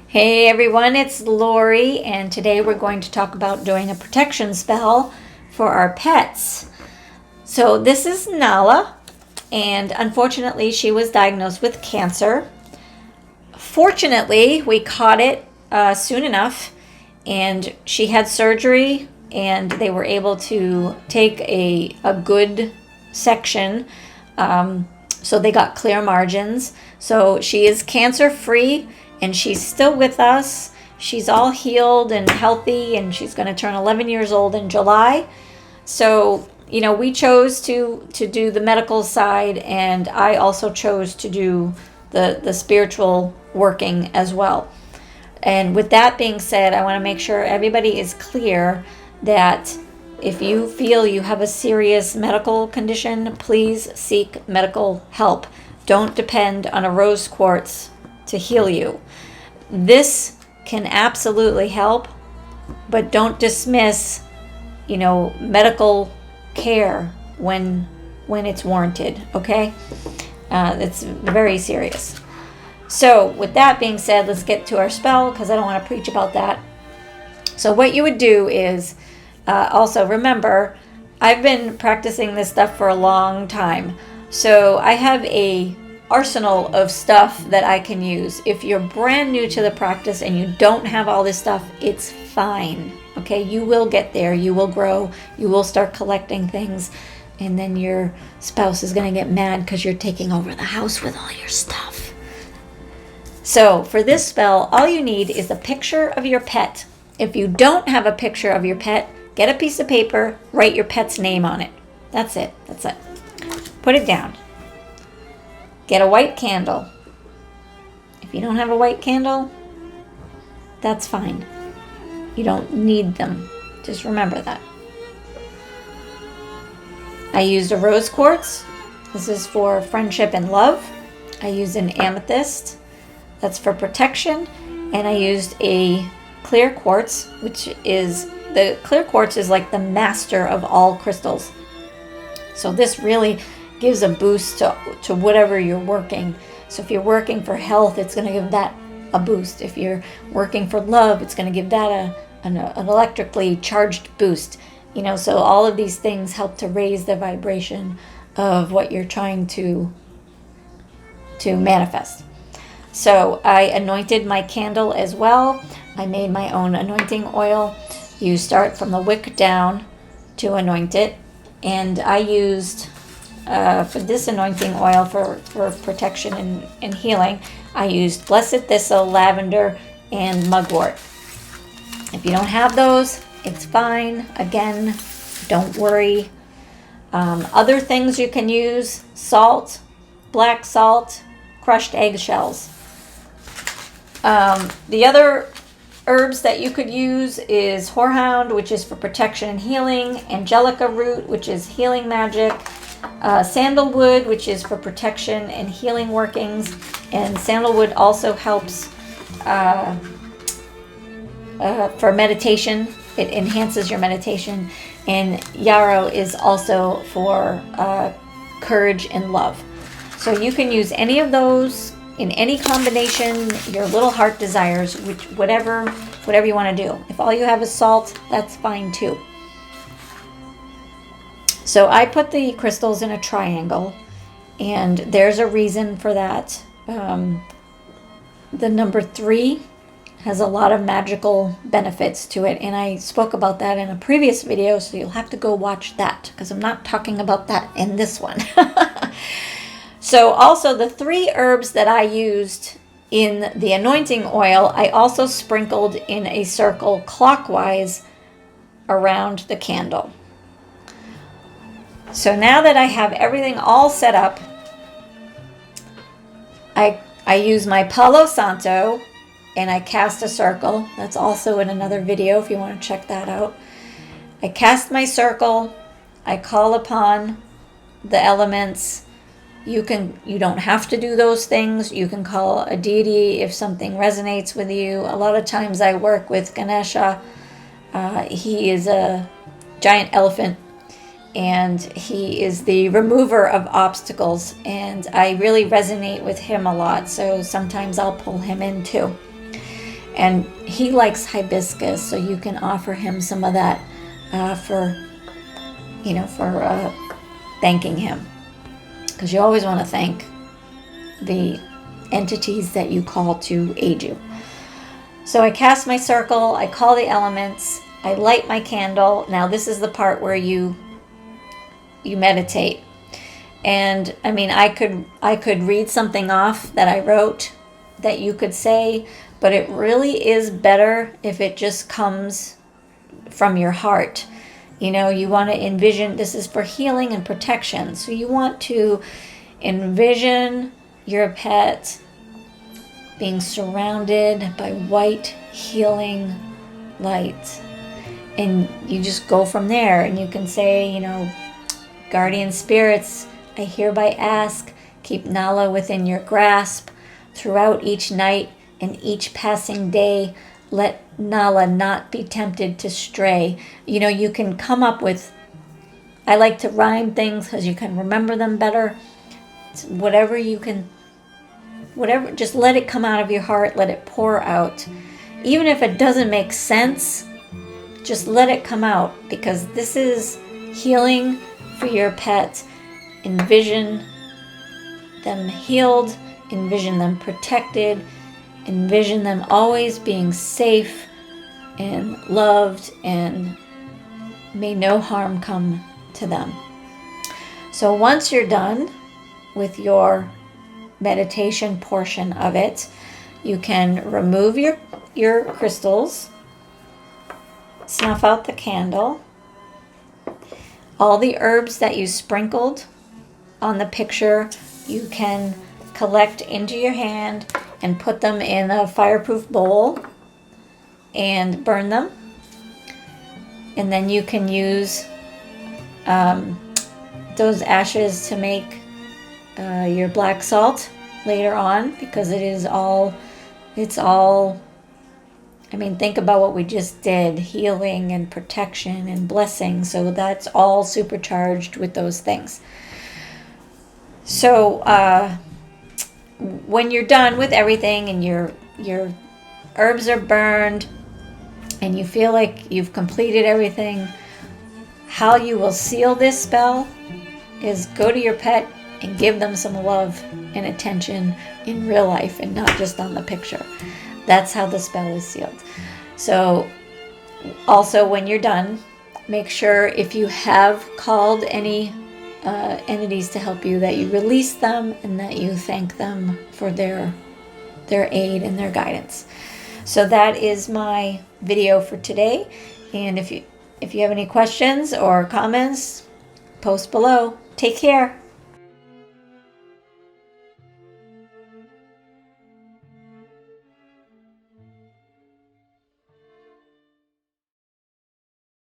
Hey everyone, it's Lori, and today we're going to talk about doing a protection spell for our pets. So this is Nala, and unfortunately she was diagnosed with cancer. Fortunately, we caught it soon enough, and she had surgery, and they were able to take a good section, so they got clear margins. So she is cancer free, and she's still with us. She's all healed and healthy, and she's going to turn 11 years old in July. So, we chose to do the medical side, and I also chose to do the spiritual working as well. And with that being said, I want to make sure everybody is clear that if you feel you have a serious medical condition, please seek medical help. Don't depend on a rose quartz to heal you. This can absolutely help, but don't dismiss, medical care when it's warranted, okay? It's very serious. So with that being said, let's get to our spell, because I don't want to preach about that. So what you would do is, also remember, I've been practicing this stuff for a long time. So I have a arsenal of stuff that I can use. If you're brand new to the practice and you don't have all this stuff, it's fine. Okay, you will get there, you will grow, you will start collecting things, and then your spouse is going to get mad because you're taking over the house with all your stuff. So for this spell, all you need is a picture of your pet. If you don't have a picture of your pet, get a piece of paper, write your pet's name on it. That's it. Put it down. Get a white candle. If you don't have a white candle, that's fine. You don't need them. Just remember that. I used a rose quartz. This is for friendship and love. I used an amethyst. That's for protection. And I used a clear quartz, the clear quartz is like the master of all crystals. So this really gives a boost to whatever you're working. So if you're working for health, it's going to give that a boost. If you're working for love, it's going to give that an electrically charged boost. So all of these things help to raise the vibration of what you're trying to manifest. So I anointed my candle as well. I made my own anointing oil. You start from the wick down to anoint it. And I used, for this anointing oil for protection and healing, I used blessed thistle, lavender, and mugwort. If you don't have those, it's fine. Again, don't worry. Other things you can use: salt, black salt, crushed eggshells. The other herbs that you could use is horehound, which is for protection and healing; angelica root, which is healing magic; sandalwood, which is for protection and healing workings. And sandalwood also helps for meditation. It enhances your meditation. And yarrow is also for courage and love. So you can use any of those in any combination your little heart desires, whatever you want to do. If all you have is salt, that's fine too. So I put the crystals in a triangle, and there's a reason for that. The number 3 has a lot of magical benefits to it, and I spoke about that in a previous video, so you'll have to go watch that, because I'm not talking about that in this one. So also the 3 herbs that I used in the anointing oil, I also sprinkled in a circle clockwise around the candle. So now that I have everything all set up, I use my Palo Santo, and I cast a circle. That's also in another video if you want to check that out. I cast my circle. I call upon the elements. You don't have to do those things. You can call a deity if something resonates with you. A lot of times I work with Ganesha. He is a giant elephant, and he is the remover of obstacles, and I really resonate with him a lot, so sometimes I'll pull him in too. And he likes hibiscus, so you can offer him some of that for thanking him. Because you always want to thank the entities that you call to aid you. So I cast my circle, I call the elements, I light my candle. Now this is the part where you meditate. And I mean, I could read something off that I wrote that you could say, but it really is better if it just comes from your heart. You know, you want to envision, this is for healing and protection. So you want to envision your pet being surrounded by white healing light. And you just go from there, and you can say, you know, guardian spirits, I hereby ask, keep Nala within your grasp throughout each night and each passing day. Let Nala not be tempted to stray. You know, you can come up with, I like to rhyme things because you can remember them better. It's whatever, just let it come out of your heart, let it pour out. Even if it doesn't make sense, just let it come out, because this is healing for your pet. Envision them healed, envision them protected, envision them always being safe and loved, and may no harm come to them. So once you're done with your meditation portion of it, you can remove your crystals, snuff out the candle. All the herbs that you sprinkled on the picture, you can collect into your hand and put them in a fireproof bowl and burn them. And then you can use those ashes to make your black salt later on, because it's all, I mean, think about what we just did, healing and protection and blessing. So that's all supercharged with those things. So when you're done with everything and your herbs are burned and you feel like you've completed everything, how you will seal this spell is go to your pet and give them some love and attention in real life and not just on the picture. That's how the spell is sealed. So also when you're done, make sure if you have called any entities to help you, that you release them and that you thank them for their aid and their guidance. So that is my video for today. And if you have any questions or comments, post below. Take care.